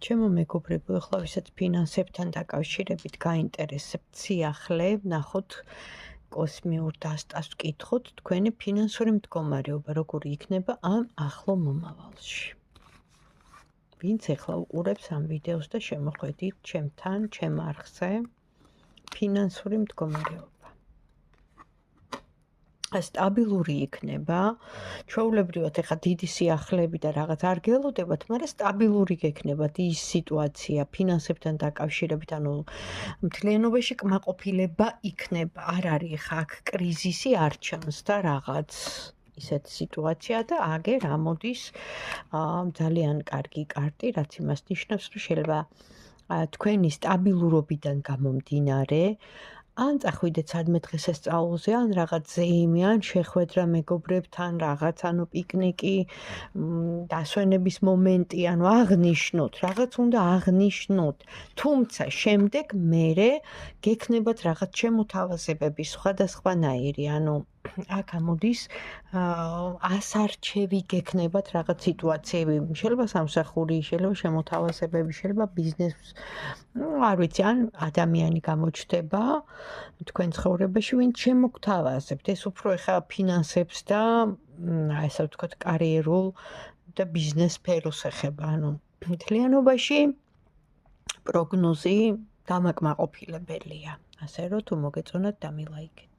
ჩემო მეგობრებო, ახლა ვისაც ფინანსებთან დაკავშირებით გაინტერესებთ სიახლე, ნახოთ კოსმიურ დასტას ვკითხოთ, თქვენი ფინანსური მდგომარეობა როგორი იქნება ამ ახლო მომავალში. ვინც ახლა უყურებს ამ ვიდეოს და შემოხვედით ჩემთან, ჩემ არხზე, ფინანსური მდგომარეობა. სტაბილური იქნება, ჩვეულებრივად ახლა დიდი სიახლეები და რაღაც არ გელოდებათ, მაგრამ სტაბილური გექნებათ ის სიტუაცია ფინანსებთან დაკავშირებით, ანუ მთლიანობაში კმაყოფილება იქნება, არ არის ხა აქ კრიზისი არ ჩანს და რაღაც ისეთი სიტუაცია და აგერ ამოდის ძალიან კარგი კარტი, რაც იმას ნიშნავს, რომ შეიძლება თქვენი სტაბილურობიდან გამომდინარე ან წახვიდეთ სადმე დღესასწაულზე, ან რაღაც ზეიმი, ან შეხვედრა მეგობრებთან, რაღაც, ანუ პიკნიკი, დასვენების მომენტი, ანუ აღნიშნოთ, რაღაც უნდა აღნიშნოთ. თუმცა შემდეგ მერე გექნებათ რაღაც შემოთავაზებები სხვადასხვანაირი, ანუ აქ ამოდის ასარჩევი გექნებათ რაღაც სიტუაციები, შეიძლება სამსახური, შეიძლება შემოთავაზებები, შეიძლება ბიზნეს, არ ვიცი, ან ადამიანი გამოჩნდება თქვენ ცხოვრებაში, ვინც შემოგთავაზებთ. ეს უფრო ეხა ფინანსებს და ასე ვთქვათ, კარიერულ და ბიზნეს სფეროს ეხება, ანუ მთლიანობაში პროგნოზი დამაკმაყოფილებელია. ასე რომ თუ მოგეწონათ, დამილაიქეთ.